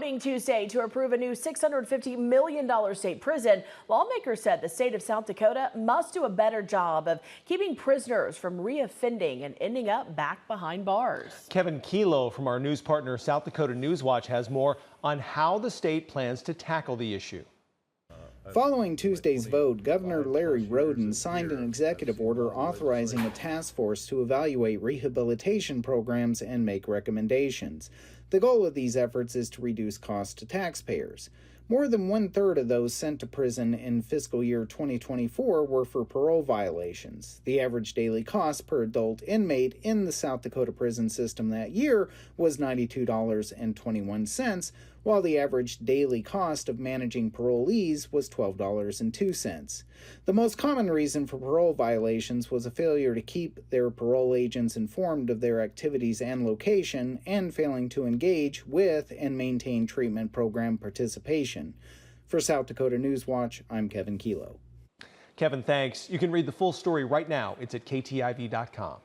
voting Tuesday to approve a new $650 million state prison. Lawmakers said the state of South Dakota must do a better job of keeping prisoners from reoffending and ending up back behind bars. Kevin Kilo from our news partner South Dakota News Watch has more on how the state plans to tackle the issue. Following Tuesday's vote, Governor Larry Roden signed an executive order authorizing a task force to evaluate rehabilitation programs and make recommendations. The goal of these efforts is to reduce costs to taxpayers. More than one-third of those sent to prison in fiscal year 2024 were for parole violations. The average daily cost per adult inmate in the South Dakota prison system that year was $92.21, while the average daily cost of managing parolees was $12.02. The most common reason for parole violations was a failure to keep their parole agents informed of their activities and location, and failing to engage with and maintain treatment program participation. For South Dakota News Watch, I'm Kevin Kilo. Kevin, thanks. You can read the full story right now. It's at ktiv.com.